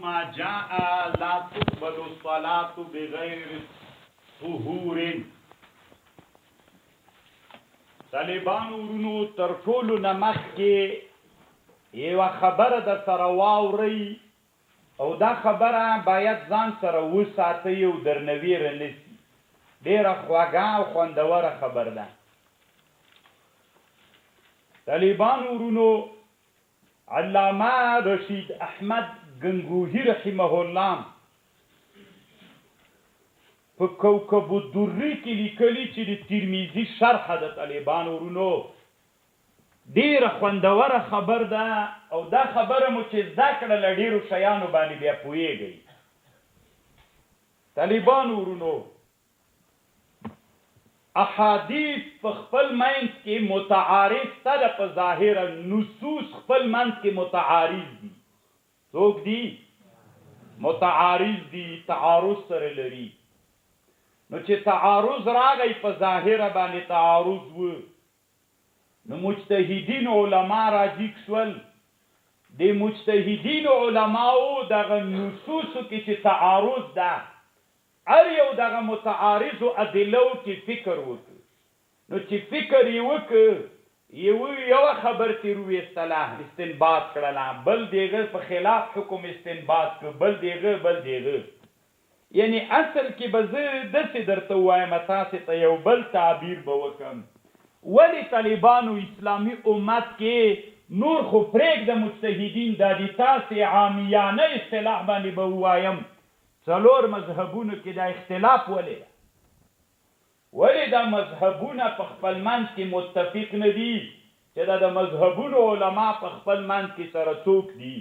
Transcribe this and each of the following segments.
ما جاء لا تقبل الصلاة بغير طهور. طالبانو ورونو تر ټولو نه مخکې یوه خبره در سره واورئ او دا خبره باید ځان سره وساتئ او درنه ویره نه سي. ډېره خوږه او خوندوره خبر ده. طالبانو ورونو علامه رشید احمد گنگوهی رحمه الله په کوكب الدري کې لیکلي چې د ترمذي شرح د طالبانو ورونو ډېره خوندوره خبر ده او دا خبره مو چې زده کړه له ډېرو شیانو باندې بیا پوهېږئ. طالبانو ورونو احادیث په خپل منځ کې متعارف سره په ظاهره نصوص خپل منځ کې متعارض دي. څوک دي؟ متعارض دي، تعارض سره لري. نو چې تعارض راغی په ظاهره باندې تعارض و نو مجتهدین علما راجیک شول. د مجتهدین علماو دغه نصوصو کې چې تعارض ده هر یو دغه متعارضو ادلو کې فکر وکړ. نو چې فکر یې وکړ یوه خبر ترې وویستله استنباط کړله، بل دیغه په خلاف حکم استنباط کړ، بل دیغه یعنی اصل کې به زه داسې درته ووایم تاسې ته یو بل تعبیر به وکړم. ولې طالبانو اسلامي امت کې نور خو پرېږده مجتهدین دا د تاسې عامیانه اصطلاح باندې به ووایم څلور مذهبونو کې دا اختلاف ولې ده؟ ولې دا مذهبونه په خپل منځ کې متفق نه دي چې دا د مذهبونو علما په خپل منځ کې سره څوک دي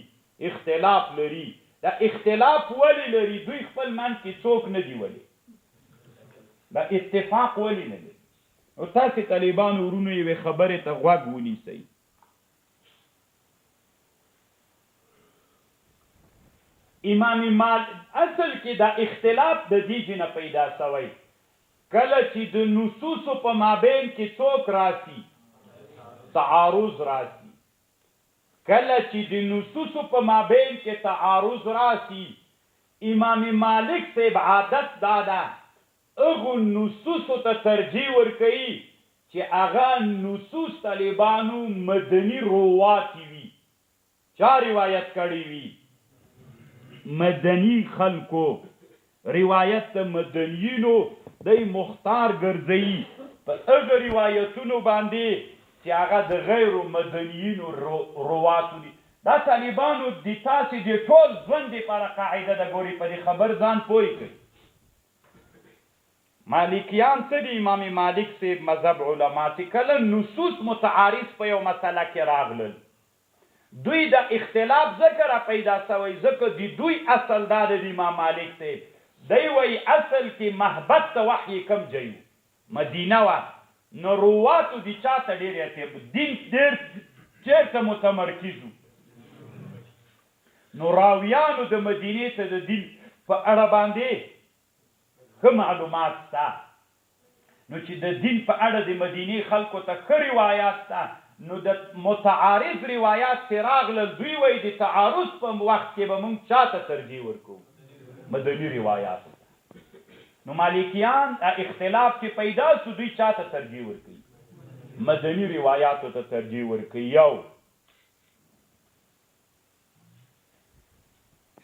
اختلاف لري؟ دا اختلاف ولې لري؟ دوی خپل منځ کې څوک نه دي. ولې دا اتفاق ولې نه لري؟ نو تاسې طالبانو ورونو یوې خبرې ته غوږ ونیسئ. امام مالک اصل کې دا اختلاف د دې جنه پیدا شوی کله چې د نصوصو په مابین کې څوک راسي تعارض راسي. کله چې د نصوصو په مابین کې تعارض راسي امام مالک صاحب عادت دادا اغو نصوصو ته ترجیح ورکوي چې هغه نصوص طالبانو مدني روات وي. چا روایت کړی وي؟ مدني خلکو روایت د مدنیینو دی مختار ګرځوي په هغه روایتونو باندې چې هغه د غیر مدنیینو رواتو دي. دا طالبانو د تاسې د ټول ژوند دپاره قاعده ده. ګوري په دې خبر ځان پوه کړئ. مالکیان څه دي؟ امام مالک صاحب مذهب علما چې کله نصوص متعارض په یو مسله کې راغلل دوی د اختلاف ذکر پیدا شوی ځکه د دوی اصل دا د امام مالک صاحب دی وایي اصل کې محبت ته وحی کم ځای مدینه وه نو رواتو د چا ته ډېر دین ډېر چېرته متمرکز وو نو راویانو د مدینې ته د دین په اړه باندې ښه معلومات شته. نو چې د دین په اړه د مدینې خلکو ته ښه روایات شته نو د متعارض روایات چې راغلل دوی وایي د تعارض په وخت کې به موږ چا ته ترجیح ورکوو؟ مدني روایات. نو مالکیان اختلاف چې پیدا شو دوی چا ته ترجیح ورکوي؟ مدني روایاتو ته ترجیح ورکوي. یو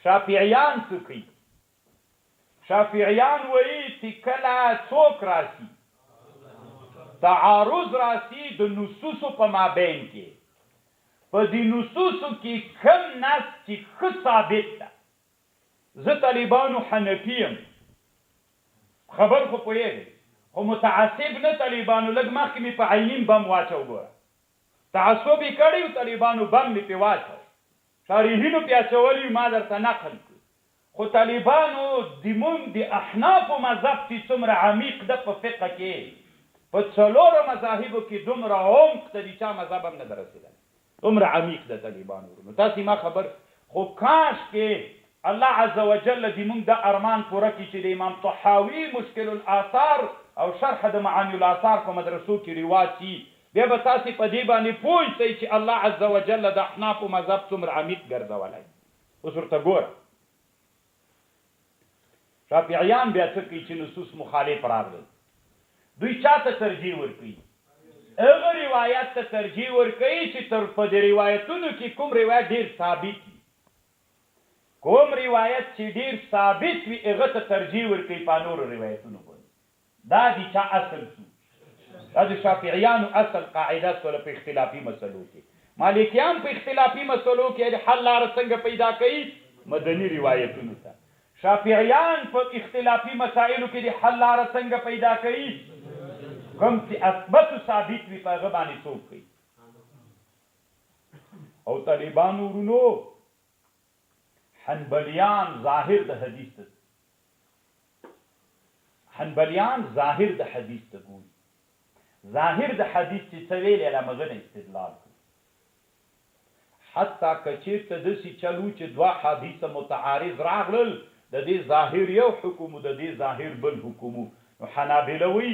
شافعیان څه کوي؟ شافعیان وایي چې کله څوک راسي تعارض راسي د نصوصو په مابین کې په دې نصوصو کې کم نص چې ښه ثابت ده. زه طالبانو حنفي یم خبر خو پوهېږئ خو متعصب نه طالبانو لږ مخکې مې په عینین بم واچو. ګوره تعصب یې کړی و طالبانو بم مې پې واچو شارحینو پې اچولی ما درته نقل کړو. خو طالبانو زموږ د احنافو مذهب چې څومره عمیق ده په فقه کې په څلورو مذاهبو کې دومره عمق ته د چا مذهب هم نه ده رسېدلی دومره عمیق ده طالبانو ورونو. تاسې ما خبر خو کاش کې الله عز وجل زموږ د ارمان پوره کړي چې د امام طحاوي مشکل الاثار او شرح د معانی الاثار په مدرسو کې رواج شي بیا به تاسې په دې باندې پوه شئ چې الله عز وجل د احنافو مذهب څومره عمیق ګرځولی. اوس ورته ګوره شافعیان بیا څه کوي چې نصوص مخالف راغلل دوی چاته ترجیح ورکوي هغه روایت ته ترجیح ورکوي چې تر په دې روایتونو کې کوم روایت ډیر ثابت وي کوم روایت چې ډیر ثابت وي هغه ته ترجیح ورکوي په نورو روایتونو باندې دا دي چا اصل شو دا د شافعیانو اصل قاعده سره په اختلافي مسلو کې مالکیان په اختلافي مسلو کې حل لار څنګه پیدا کوي مدني روایتونو ته شافعیان په اختلافي مسائلو کې د حل لار څنګه پیدا کوي کوم چې اثبت ثابت وي په هغه باندې څوک کوي او طالبانو ورونو حنبلیان ظاهر د حدیث ته حنبلیان ظاهر د حدیث ته ګوري ظاهر د حدیث چې څه ویل هغه مغه استدلال کوي حتی کچیرته داسې چلو چې دوه حدیث متعارض راغلل د دې ظاهر یو حکم د دې ظاهر بل حکم نو حنابلة وی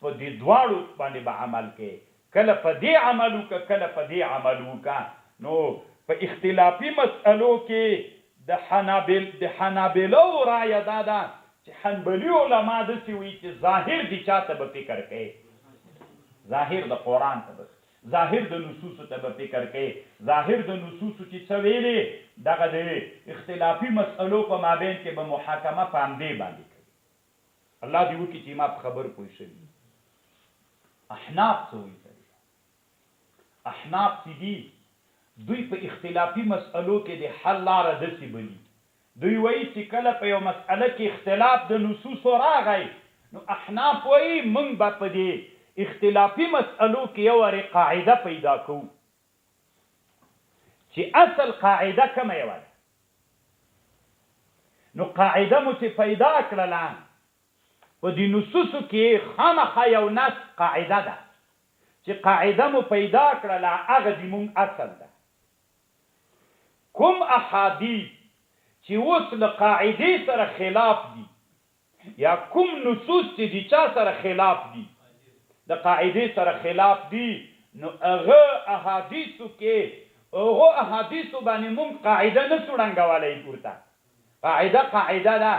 په دې دواړو باندې به عمل کې کله په دې عمل وکړه کله په دې عمل وکړه نو په اختلافي مسألو کې د حنابلو رایه دا ده چې حنبلي علما داسې وایي چې ظاهر دي چاته به فکر کوي ظاهر د قرآن ته به ظاهر د نصوصو ته به فکر کوي ظاهر د نصوصو چې څه ویلې دغه د اختلافي مسألو په مابین کې به محاکمه په همدې باندې کوي الله دې وکړي چې ما په خبر پوه شوي احناف څه وایي احناف چې دي دوی په اختلافي مسألو کې د حل لاره داسې بلي دوی وایي چې کله په یو مسأله کې اختلاف د نصوصو راغی نو احناف وایي موږ به په دې اختلافي مسألو کې یو قاعده پیدا کوو چې اصل قاعده کومه یوه ده نو قاعده مو چې پیدا کړله په دې نصوصو کې خامخا یو نص قاعده ده چې قاعده مو پیدا کړله هغه د مونږ اصل ده کوم احادیث چې اوس له قاعدې سره خلاف دي یا کوم نصوص چې د چا سره خلاف دي د قاعدې سره خلاف دي نو هغه احادیثو کې هغه احادیثو باندې مونږ قاعده نه څړنګولی ورته قاعده ده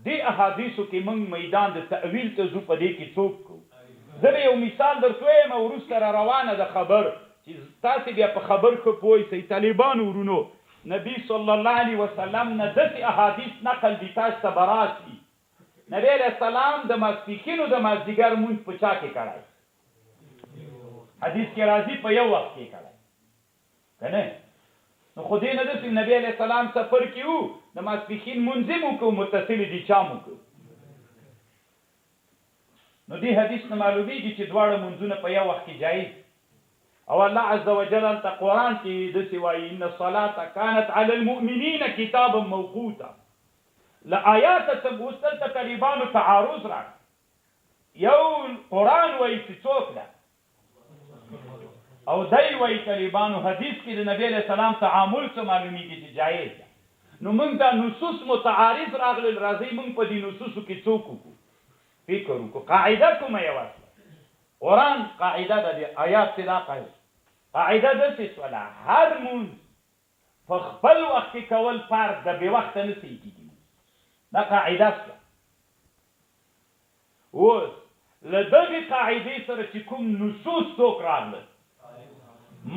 دی احادیثو کې موږ میدان د تأویل ته ځو په دې کې څوک کوو زه به یو مثال درته وایم او وروسته را روانه د خبر چې تاسې بیا په خبر ښه پوه شئ طالبانو ورونو نبی صلی الله علیه وسلم نه داسې احادیث نقل دي تاسو ته به راسي نبی علیه السلام د ماسپښین او د مازدیګر مونځ په چا کې کړی حدیث کې راځي په یو وخت کې کړی که نه نو خو دې نه داسې نبی علیه السلام سفر کې وو د ماسپښین مونځ مو کوو متصل دي چا مو کوو نو دې حدیث نه معلومیږي چې دواړه مونځونه په یو وخت کې جایز او الله عز وجل هلته قرآن کې داسې وایي ان الصلاة كانت على المؤمنین کتابا موقوتا له آیاته څخه اوس دلته طالبانو تعارض راغی یو قرآن وایي چې څوک ده او دی وایي طالبانو حدیث کې د نبی علیه السلام تعامل څه معلومیږي چې جایز ده نو موږ دا نصوص متعارض راغلل راځئ موږ په دې نصوصو کې څوک وکړو فکر وکړو قاعده کومه یوه قرآن قاعده ده د آیات چې دا قاعده داسې شوله هر مونځ په خپل وخت کې کول فرض ده بې وخته نه صحیح کېږي دا قاعده شوه اوس له دغې قاعدې سره چې کوم نصوص څوک راغلل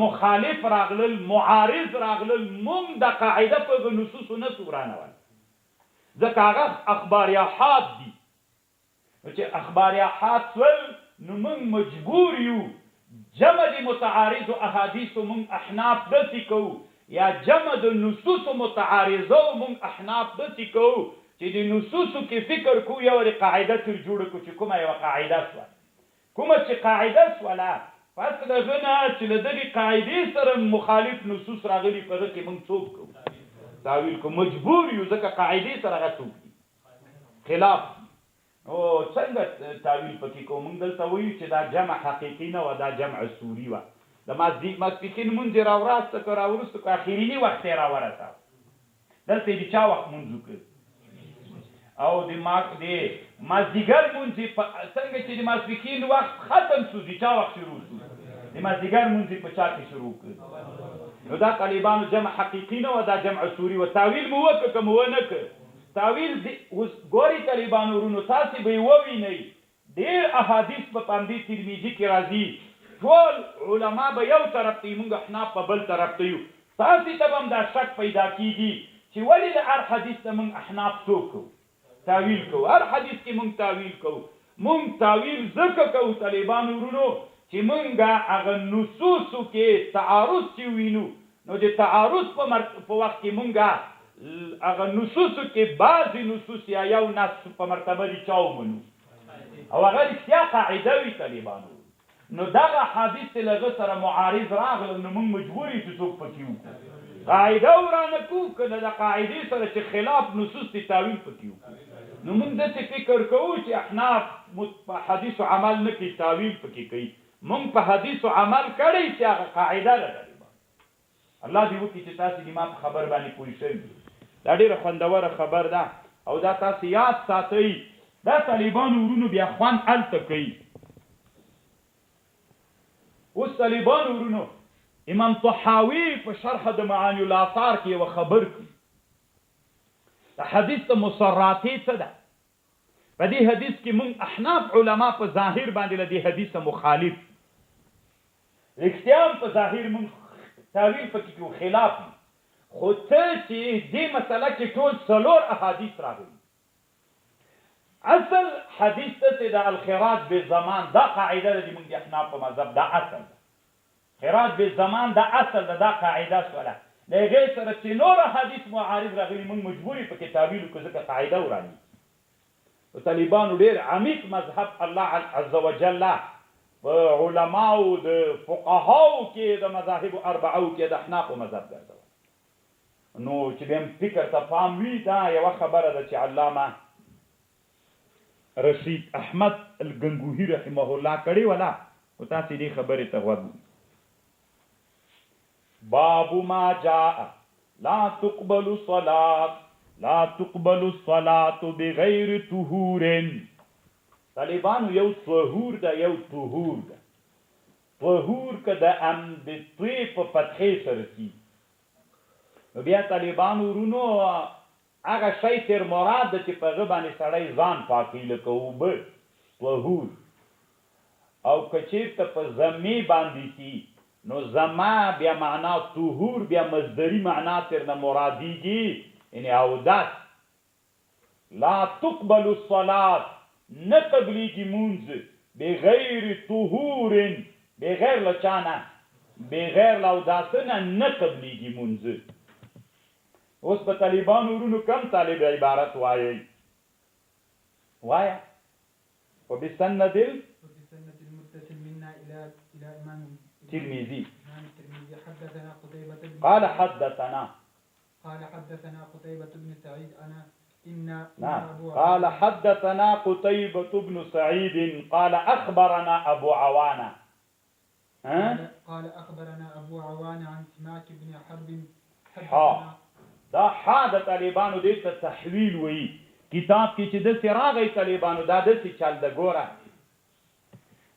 مخالف راغلل معارض راغلل مونږ د قاعده په هغه نصوصو نه سو ورانول ځکه هغه اخباریاحات دي نو چې اخباریاحات سول نو موږ مجبور یو جمع د متعارض احادیثو موږ احناف داسې کوو یا جمع د نصوصو متعارضو موږ احناف داسې کوو چې د نصوصو کې فکر کوو یو قاعده تر جوړه کړو چې کومه یوه قاعده سوه کومه چې قاعده سوله پس د هغه نه چې له دغې قاعدې سره مخالف نصوص راغلي په هغه کې موږ څوک کوو تاویل کوو مجبور یو ځکه قاعدې سره هغه څوک دي خلاف او څنګه تاویل پکې کوو موږ دلته وایو چې دا جمع حقیقي نه وه دا جمع صوري وه د ماسپښین مونځ یې راوراسته که راوروسته که اخریني وخت یې راورساو دلته یې د چا وخت مونځ وکړ او د مازدیګر مونځ یې څنګه چې د ماسپښین وخت ختم شو د چا وخت شروع شو د مازدیګر مونځ یې په چا کې شروع کړ نو دا طالبانو جمع حقیقي نه وه دا جمع صوري وه تاویل مو وکړه که مو ونه کړ تاویل اوس ګوري طالبانو ورونو تاسې به یې ووینئ ډېر احادیث په پاندې ترمذي کې راځي ټول علما به یو طرف ته موږ احناف په بل طرف ته یو تاسې ته به هم دا شک پیدا کېږي چې ولې د هر حدیث ته موږ احناف څوک کوو تاویل کوو هر حدیث کې موږ تاویل کوو موږ تاویل ځکه کوو طالبانو ورونو چې موږ هغه نصوصو کې تعارض چې وینو نو د تعارض په وخت کې موږ هغه نصوصو کې بعضې نصوص یا یو نص په مرتبه دي چا ومنو او هغه رښتیا قاعده وي طالبانو نو دغه حدیث له هغه سره معارض راغله نو موږ مجبور یو چې څوک پکې وکړو قاعده ورانه کوو که د قاعدې سره چې خلاف نصوص دي تاویل پکې وکړو نو موږ داسې فکر کوو چې احناف په حدیث و عمل نه کوي تاویل پکې کوي موږ په حدیث و عمل کړی چې هغه قاعده ده الله دې وکړي چې تاسې د ما په خبر باندې پوه شوي دا ډېره خوندوره خبر ده او دا تاسې یاد ساتئ دا طالبانو ورونو بیا خوند هلته کوي اوس طالبانو ورونو امام طحاوي په شرح د معانی الاثار کې یوه خبر کوي د حدیث د مسراتې څه ده په دې حدیث کې موږ احناف علما په ظاهر باندې له دې حدیث مخالف رښتیا هم په ظاهر موږ تاویل پکې کوو خلاف خو ته چې دې مسله کې ټول څلور احادیث راغلي اصل حدیث ته د الخراج بالزمان دا قاعده ده موږ د احناف په مذهب دا اصل ده خراج بالزمان دا اصل ده دا قاعده شوله د هغې سره چې نور حدیث معارض راغلي موږ مجبور یو پکې تاویل وکړو ځکه قاعده وراني طالبانو ډېر عمیق مذهب الله عز وجل په علماو د فقهاو کې د مذاهب اربعو کې د احناف مذهب ګرځول نو چې بیا فکر ته پام وي دا یوه خبره ده چې علامه رشید احمد الګنګوهي رحمه الله کړې ولا او تاسې دې خبرې ته غوږ باب ما جاء لا تقبل الصلاة بغیر طهور طالبانو یو طهور ده یو طهور ده طهور که د ام د توی په فتحې سره کېږي نو بیا طالبانو ورونو هغه شی تر مراد ده چې په هغه باندې سړی ځان پاکوي لکه اوبه طهور او که چېرته په ضمې باندې کي نو زما بیا معنا طهور بیا مصدري معنا ترنه مرادیږي یعنی اودس لا تقبل الصلاة نه قبلیږي مونځ بغیر طهور بغیر له چا نه بغیر له اوداسه نه قبلیږي مونځ اوس په طالبانو ورونو کم طالب عبارت وایي وایه وبسند المتصل منا الى امام الترمذي قال حدثنا قتيبة بن سعيد قال حدثنا قتيبة بن سعيد قال أخبرنا أبو عوانة قال أخبرنا أبو عوانة عن سماك بن حرب دا حا د طالبانو دې ته تحویل وایي کتاب کې چې داسې راغی طالبانو دا داسې چل ده ګوره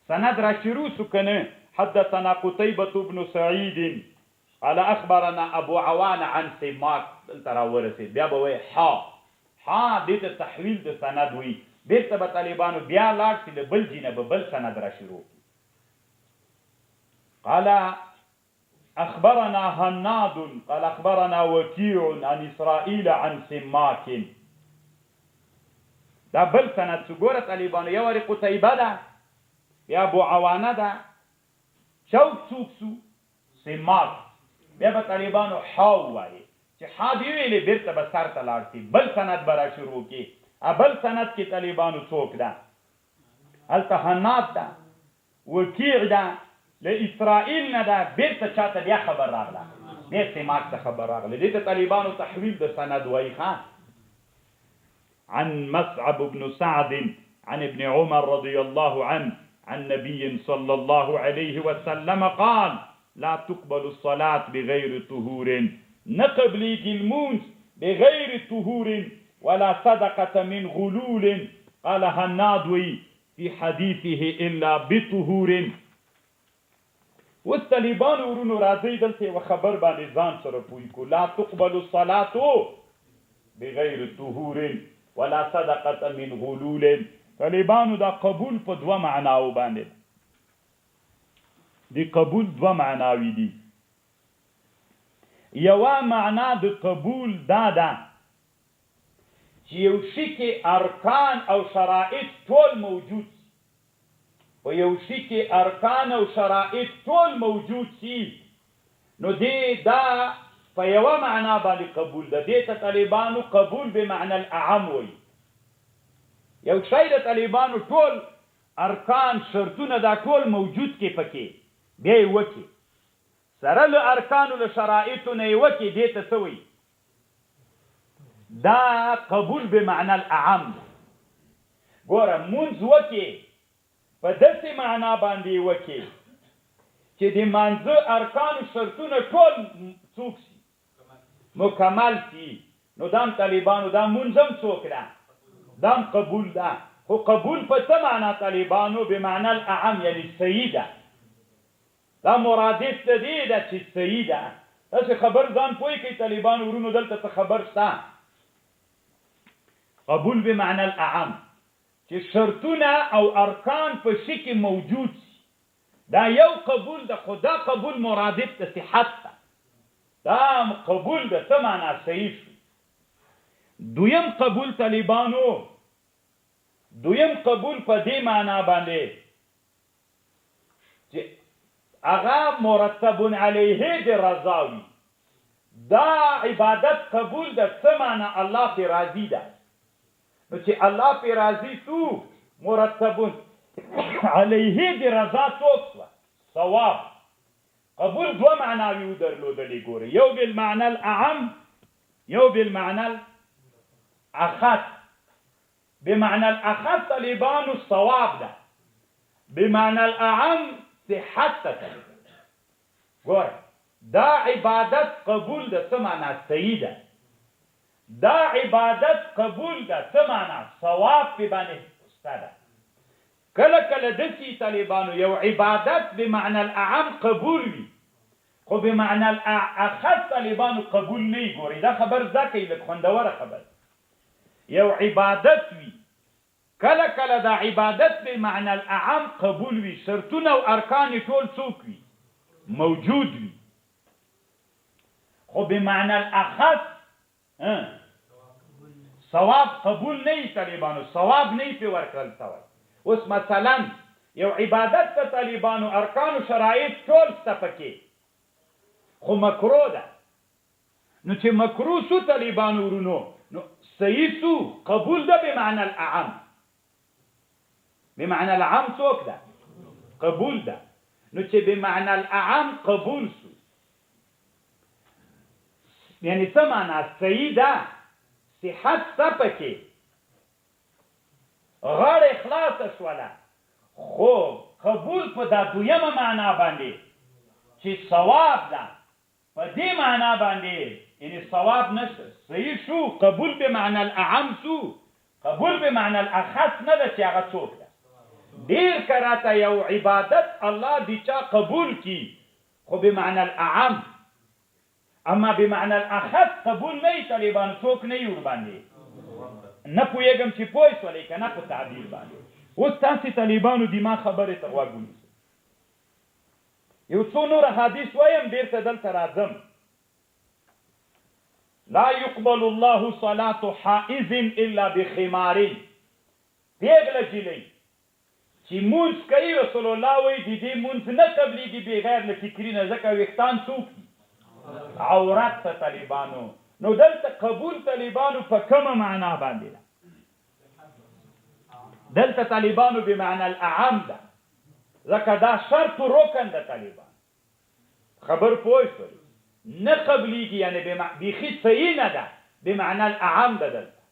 سند را شروع شو که نه حدثنا قتيبة بن سعيد قال أخبرنا أبو عوانة عن سماك دلته راورسېد بیا به وایي ها دې ته تحویل د سند وایي بېرته به طالبانو بیا لاړ شي له بل ځای نه به بل سند را شروع قال أخبرنا هناد قال أخبرنا وكيع عن إسرائيل عن سماك دا بل سند سګوره طالبانو یو وارې قتیبه ده یا ابو عوانه ده څوک سو سماک بیا به طالبانو حاو وایي چې حا دې ویلې بېرته به سر ته لاړ شي بل سند به را شروع کړي بل سند کې طالبانو څوک ده هلته هناد ده وکیع ده له اسرائیل نه ده بېرته چاته بیا خبر راغله بیا سماک ته خبر راغله دې ته طالبانو تحویل د سند وایي ښه عن مصعب بن سعد عن ابن عمر رضي الله عنه عن نبي صلى الله عليه وسلم قال لا تقبل الصلاة بغير طهور نقبليك المونس بغير طهور ولا صدقة من غلول قال هنادوي في حديثه إلا بطهور والطالبان ورونو راځي دلته و خبر باندې ځان سره پوي کو لا تقبل الصلاة بغیر طهور ولا صدقه من غلول. طالبانو دا قبول په دوه معناو باندې دی قبول دوه معناوي دي. یوه معنا د قبول دا ده چې یو شي کې ارکان او شرایط ټول موجود سي، په یو شي کې ارکان او شرایط ټول موجود سي، نو دی دا په یوه معنا باندې قبول ده. دې ته طالبانو قبول بمعنى الاعم وایي. یو شی د طالبانو ټول ارکان شرطونه دا ټول موجود کې پکې بیا یې وکړي، سره له ارکانو له شرایطو نه یې وکړي، دې ته څه وایي؟ دا قبول بمعنى الاعم. ګوره مونځ وکړي په داسې معنا باندې وکړي چې د مانځه ارکانو شرطونه ټول څوک سي، مکمل سي، نو دام طالبانو دا مونځم څوک ده، دام قبول ده. خو قبول په څه معنا طالبانو؟ بمعنى الاعم، یعنی صحیح ده. دا مرادف ته دی ده چې صحیح ده. تاسې خبر ځان پوه کړئ طالبانو ورونو، دلته څه خبر شته؟ قبول بمعنى الاعم چې شرطونه او ارکان په شي کې موجود سي، دا یو قبول ده. خو دا قبول مرادف ته صحت ده، دا قبول ده څه معنا؟ صحیح شو. دویم قبول طالبانو، دویم قبول په دې معنا باندې چې هغه مرتب علیه د رضاوي. دا عبادت قبول ده څه معنا؟ الله پې راضي ده. نو چې الله پې راضي سو، مرتب علیه د رضا څوک سوه؟ ثواب. قبول دوه معناوي ودرلودلې. ګورئ، یو بالمعنى الاعم، یو بالمعنى الاخص. بمعنى الاخص طالبانو الصواب ده، بمعنى الاعم صحت ته. ګوره دا عبادت قبول ده څه معنا؟ صحیح ده. دا عبادت قبول ده څه معنا؟ ثواب پې باندې سته ده. کله کله داسې طالبانو یو عبادت بمعنى الاعم قبول وي، خو بمعنى الاخص طالبانو قبول نه وي. ګورئ دا خبر زده کوي، لږ خوندوره خبر. یو عبادت وي، کله کله دا عبادت بمعنى الاعم قبول وي، شرطونه او ارکان ټول څوک وي؟ موجود وي. خو بمعنى الاخص ثواب قبول نه وي طالبانو، ثواب نه وي پې ورکړل سوی. اوس مثلا یو عبادت ته طالبانو ارکان و شرایط ټول شته پکې، خو مکروه ده. نو چې مکروه سو طالبانو ورونو، نو صحیح سو، قبول ده بمعنى الاعم. بمعنى الاعم څوک ده؟ قبول ده. نو چې بمعنى الاعم قبول سو، یعنی څه معنا؟ صحیح ده، صحت شته پکې، غاړه خلاصه شوله. خو قبول په دا دویمه معنا باندې چې ثواب ده، په دې معنا باندې یعنی ثواب نشته. صحیح شو، قبول بمعنى الاعم سو، قبول بمعنى الاخص نه ده چې هغه څوک ده. ډیر کراته یو عبادت الله دی چا قبول کی، خو بمعنى الاعم. اما بمعنى الاخص قبول نه وي طالبانو، څوک نه وي ورباندې. نه پوهېږم چې پوه شولې که نه په تعبیر باندې. اوس تاسې طالبانو دما خبرې ته غوږ ونیسئ. یو څو نور حدیث وایم، بیرته دلته راځم. لا يقبل الله صلاة حائز الا بخمار. پیغله جلۍ چې مونځ کوي، رسول الله وایي د دې مونځ نه قبلېږي بغیر له فکري نه، ځکه ویښتان څوک دي؟ عورت ته طالبانو. نو دلته قبول طالبانو په کومه معنا باندې ده؟ دلته طالبانو بمعنى الاعم ده، ځکه دا شرط و رکن ده طالبان. خبر پوه شوئ؟ نه قبلېږي، یعنی بیخي صحیح نه ده، بمعنى الاعم ده دلته.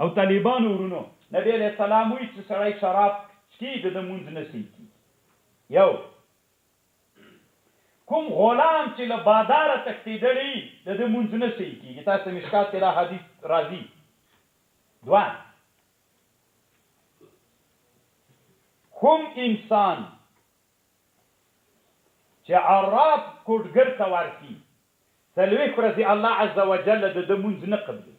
او طالبانو ورونو، نبی علیه السلام وایي چې سړی شراب څښي د ده مونځ نه صحیح کېږي. یو کوم غلام چې له باداره تښتېدلی د ده مونځ نه صحیح کېږي. تاسو مشکات کې دا حدیث راځي. دوه کوم انسان چې عراف کوټګر ته ورکي، څلوېښت ورځې الله عز وجل د مونځ نه قبلوي.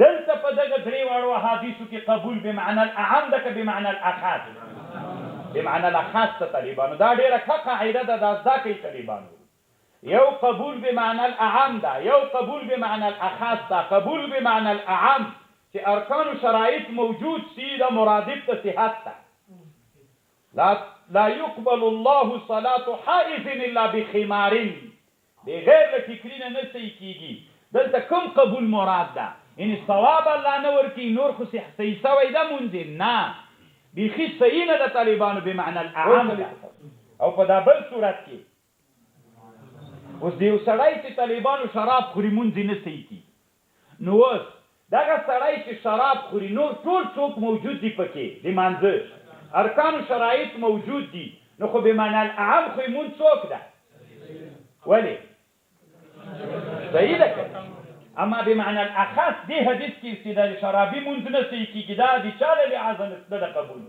دلته په دغه درې واړو احادیثو کې قبول بمعنى الاعم ده که بمعنى الاخص؟ بمعنى الاخص ته طالبانو دا ډېره ښه قاعده ده، دا زده کوي طالبانو. یو قبول بمعنى الاعم ده، یو قبول بمعنى الاخص ده. قبول بمعنى الاعم چې ارکان و شرایط موجود سي دا مرادف ته صحت ده. لا يقبل الله صلاة حائز الا بخمار، بغیر له فکري نه صحیح کیږي. دلته کوم قبول مراد ده؟ یعنی ثواب الله نه ورکي، نور خو صحیح سوی ده مونځ نه، بیخي صحیح نه ده طالبانو بمعنى الاعم ده. او په دا بل صورت کې اوس د یو سړی چې طالبانو شراب خوري مونځ نه صحیح کي، نو اوس دغه سړی چې شراب خوري نور ټول څوک موجود دي پکې د مانځه ارکان و شرایط موجود دي، نو خو بمعنى الاعم خو یې مونځ څوک ده؟ ولې؟ صحیح ده که؟ اما بمعنى الاخص دې حدیث کې چې د شرابي مونځ نه صحیح کېږي، دا د چا له لحاظه نه ده قبول،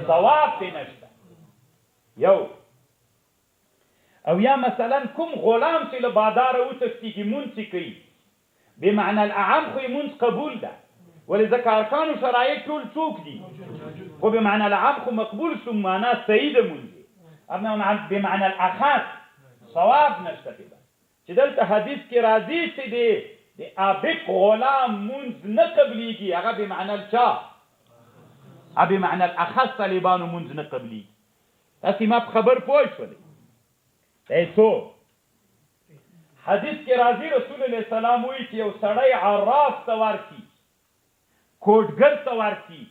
ثواب پې نشته. یو او یا مثلا کوم غلام چې له باداره وتښتېږي مونځ چې کوي، بمعنى الاعم خو یې مونځ قبول ده، ولې ځکه ارکان و شرایط ټول څوک دي، خو بمعنى الاعم خو مقبول شو، معنا صحیح ده مونځ. اما بمعنى الاخص ثواب نشته پې ده. چې دلته حدیث کې راځي چې د عابق غلام مونځ نه قبلیږي، هغه بمعنى الچا؟ بمعنى الاخص طالبانو مونځ نه قبلیږي. تاسې ما په خبر پوه شولئ؟ څو حدیث کې راځي رسول الله سلام وایي چې یو سړی عراف ته ورسي، کوټګر ته ورسي،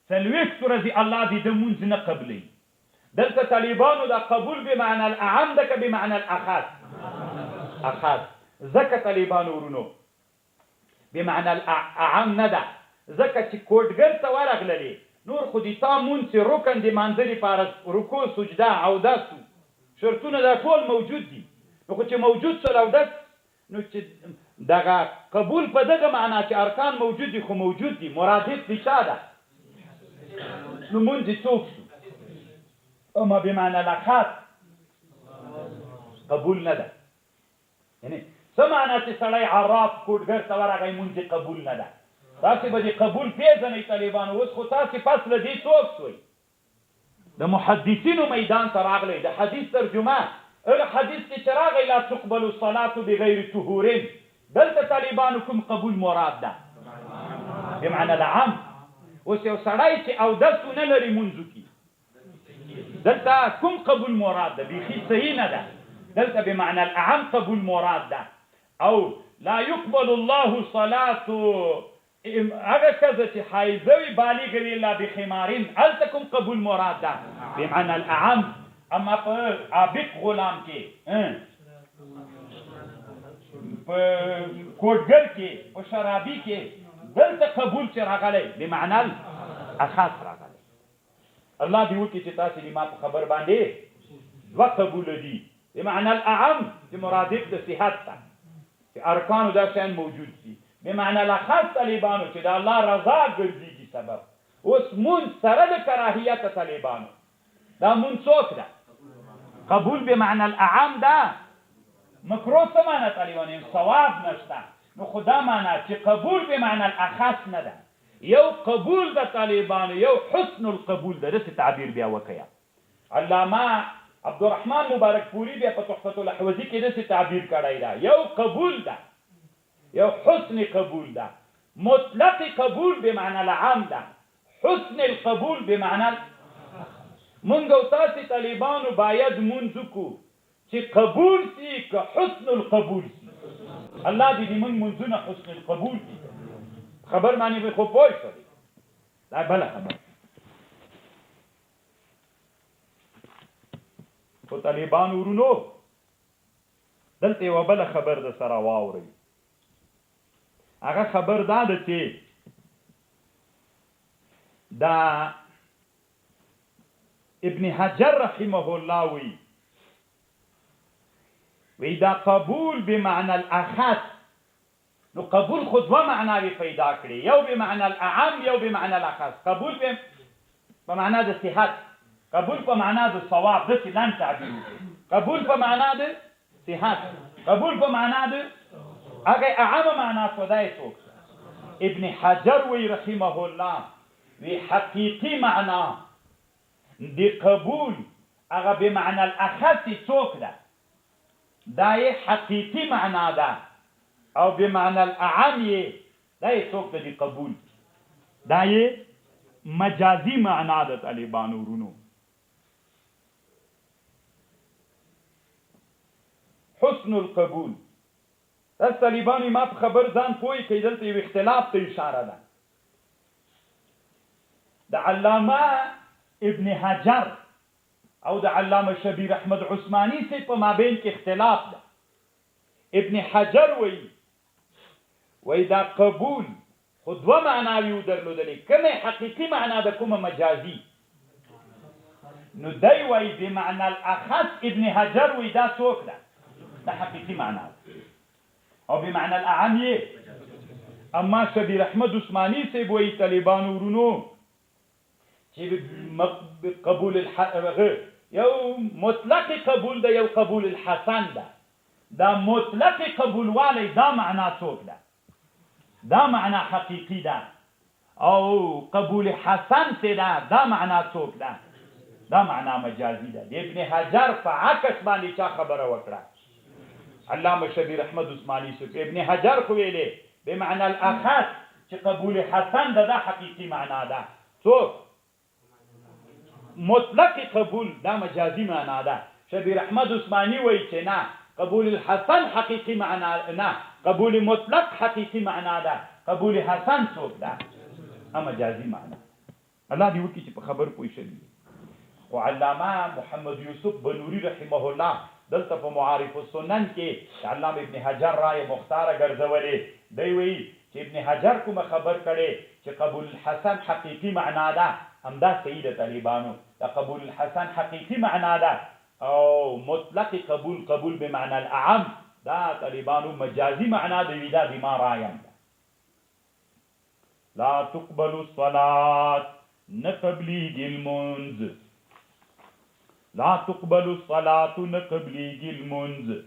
40 ورځې الله دې د مونځ نه قبلوي. دلته طالبانو دا قبول بمعنى الاعم ده که بمعنى الاخص؟ اخص. ځکه طالبانو ورونو بمعنى الاعم نه ده، ځکه چې کوټګر ته ورغللې نور خو دې تا مونځ چې رکن د مانځه لپاره رکوع سجده اودس شرطونه دا ټول موجود دي، نو خو چې موجود سره اودس، نو چې دغه قبول په دغه معنا چې ارکان موجود دي خو موجود دي، مرادف دي چا ده؟ نو مونځ څوک شو؟ اما بمعنى الاخص قبول نه ده. یعنی څه معنا چې سړی عراف کوټګر ته ورغی مونځ قبول نه ده. تاسې به دې قبول پېژنئ طالبانو. اوس خو تاسې پس له دې څوک شوئ؟ د محدثینو میدان ته راغلی، د حدیث ترجمه هغه حدیث کې چې راغی لا تقبل الصلاة بغیر طهور، دلته طالبانو کوم قبول مراد ده؟ بمعنى العام. اوس یو سړی چې اودس ونه لري مونځ وکړي، دلته کوم قبول مراد ده؟ بیخي صحیح نه ده. دلته بمعنى الاعم قبول مراد ده. او لا يقبل الله صلاة هغه ښځه چې حایضه وي بالغه وي الا بخمارین، هلته کوم قبول مراد ده؟ بمعنى الاعم. اما په عابق غلام کې، په کوټګر کې، په شرابي کې، دلته قبول چې راغلی بمعنى الاخص راغلی. الله دې وکړي چې تاسې ما په خبر باندې دوه قبول دي، بمعنى الاعم چې مرادف د صحت ته چې ارکانو دا شیان موجود دي، بمعنى الاخص طالبانو چې د الله رضا ګرځېږي سبب. اوس مونځ سره د کراهیت طالبانو دا مونځ څوک ده؟ قبول بمعنى الاعم ده. مکروه څه معنا طالبانو؟ ثواب نشته. نو خو دا معنا چې قبول بمعنى الاخص نه ده، یو قبول د طالبانو، یو حسن القبول ده. داسې تعبیر بیا وکړه. علامه عبدالرحمن مبارک پوری بیا په تحفة الاحوذی کې داسې تعبیر کړی ده، یو قبول ده، یو حسن قبول ده. مطلق قبول بمعنى العام ده، حسن القبول بمعنى مونږ او تاسې طالبانو باید مونځ وکړو چې قبول سي که حسن القبول سي. الله دې مونږ مونځونه حسن القبول دي. خبر باندې به خو پوه شولې. دا بله خبره. خو طالبانو ورونو دلته یوه بله خبر د سره واورئ. هغه خبر دا ده چې دا ابن حجر رحمه الله وی دا قبول بمعنى الاخص. نو قبول خو دوه معناوې پیدا کړي، یو بمعنى الاعم، یو بمعنى الاخص. قبول په معنا د صحت، قبول په معنا د ثواب. داسې لاندې تعبیر وکړي. قبول په معنا د صحت قبول په معنا ده هغه عامه معنا خدای څوک ابن حجر وی رحمه الله وی حقیقی معنا دی قبول هغه به معنی الاخص څوک ده دا یې حقیقی معنا ده او به معنی الاعم یې دا یې څوک ده دی قبول دا یې مجازی معنا ده طالبانو ورونو حسن القبول تاسو طالبان ما په خبر ځان پوي کې دلته یو اختلاف ته اشاره ده د علامه ابن حجر او د علامه شبیر احمد عثماني سے په مابین کې اختلاف ده ابن حجر وی دا قبول خو دوه معناوي درلودلې کومه حقيقي معنا ده کومه مجازي نو دی وی بمعنى الاخص ابن حجر وی دا څوک ده دا حقيقي معنا او بمعنى الاعم اما شبیر احمد عثماني سے وی طالبان ورونو چې قبول یو مطلق قبول ده یو قبول الحسن ده دا مطلق قبول والی دا معنا څوک ده دا معنا حقیقی ده او قبول حسن څه ده دا معنا څوک ده دا معنا مجازی ده د ابن حجر په عکس باندې چا خبره وکړه علامه شبیر احمد عثماني سے ابن حجر خو ویلې بمعنى الاخص چې قبول حسن ده دا حقیقی معنا ده څوک مطلق قبول دا مجازی معنا ده شبیر احمد عثماني وایي چې نه قبول الحسن حقیقی معنا نه قبول مطلق حقیقی معنا ده قبول حسن څوک ده مجازی معنا الله دې وکړي چې په خبر پوه شي او علامه محمد یوسف بنوري رحمه الله دلته په معارف السنن کې علامه ابن حجر رائے مختار ګرځولې دی وی چې ابن حجر کوم خبر کړي چې قبول الحسن حقیقی معنا ده همدا سید طالبانو دا قبول الحسن حقیقی معنا ده او مطلق قبول بمعنى الاعم دا طالبانو مجازی معنا ده ویدا بما رایم لا تقبل الصلاة نقبلی المنز لا تقبل الصلاة نقبلی المنز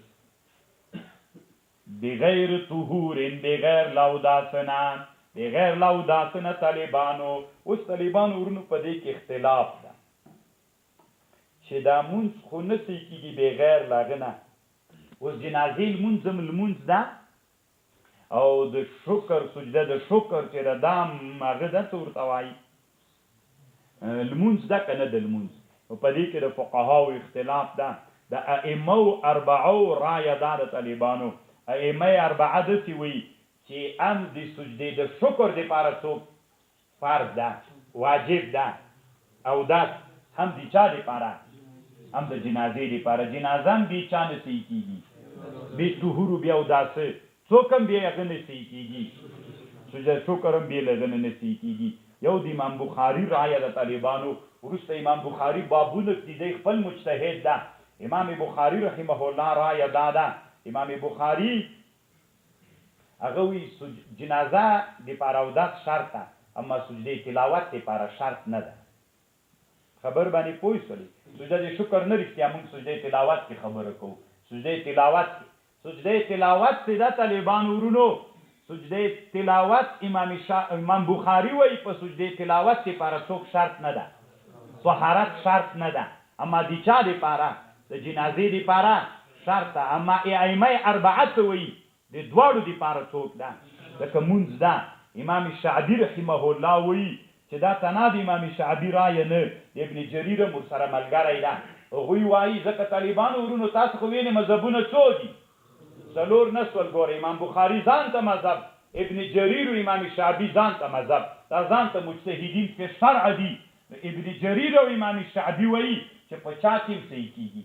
بغیر طهور بغیر لوداسنا بغیر لوداسنا طالبانو اوس طالبانو ورنو په دې کې اختلاف ده چې دا مونږ خو نه سې کېږي بغیر لاغنه اوس جنازې لمونځ لمونځ ده او د شکر سجده د شکر چې د دام هغه ده څه ورته وایي لمونځ ده که نه د لمونځ په دې کې د فقهاو اختلاف ده د ائمو اربعو رایه ده د طالبانو ائمه اربعه داسې وایي چې هم د سجدې د شکر دپاره څوک فرض ده واجب ده او دا هم د چا دپاره هم د جنازې دپاره جنازه هم بې چا نه صحیح کېږي بې طهورو بیا اوداسه څوک هم بیا هغه نه صحیح کېږي سجده شکر هم بې له هغه نه صحیح کېږي یو د امام بخاري رایه د طالبانو وروسته امام بخاري بابونه دی خپل مجتهد ده امام بخاري رحمه الله رایه دا ده امام بخاري هغه وی جنازه دپاره اودس شرط ده اما سجده تلاوت دپاره شرط نه ده خبر باندې پوه شولې سجده شکر نه رښتیا موږ سجده تلاوت کې خبره کوو سجده تلاوت چې ده طالبانو ورونو سجده تلاوت امام بخاري وایي په سجده تلاوت دپاره څوک شرط نه ده طهارت شرط نه ده اما د چا دپاره د جنازې دپاره شرط ده اما ائمه اربعه څه وایي د دواړو دپاره څوک ده لکه مونځ ده امام شعبي رحمه الله وایي چې دا تنا د امام شعبي رایه نه د ابن جریر هم ورسره ملګری ده هغوی وایي ځکه طالبانو ورونو تاسو خو وینې مذهبونه څو دي څلور نه سول ګوره امام بخاري ځان ته مذهب ابن جریر و امام شعبي ځان ته مذهب دا ځان ته مجتهدین په شرع دي ابن جریر او امام شعبي وایي چې په چا کې هم صحیح کېږي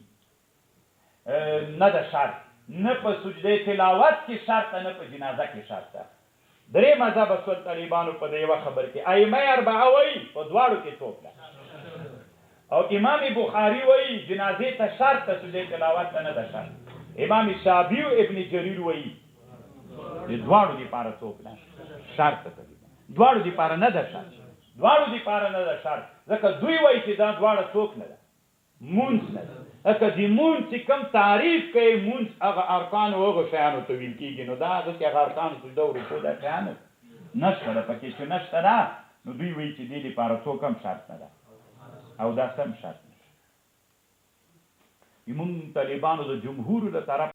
نه ده شرط نه په سجده تلاوت کې شرط نه په جنازه کې شرط ده درې مذهب سول طالبانو په دې یوه خبر کې ائمه اربعه وایي په دواړو کې څوک ده او امام بخاري وایي جنازې ته شرط ده سجده تلاوت ته نه ده شرط امام شعبي او ابن جریر وایي د دواړو دپاره څوک ده شرط ده دواړو دپاره نه ده شرط دواړو دپاره نه ده شرط ځکه دوی وایي چې دا دواړه څوک نه ده مونځ نه ده لکه د مونځ چې کوم تعریف کوي مونځ هغه ارکانو هغه شیانو ته ویل کېږي نو دا هغه کې هغه ارکانو سجده او رکوع دا شیان نشته ده پکې چې نشته ده نو دوی وایي چې دې لپاره څوک هم شرط نه ده او دا سم شرط نه ده زمونږ طالبانو د جمهورو له طرف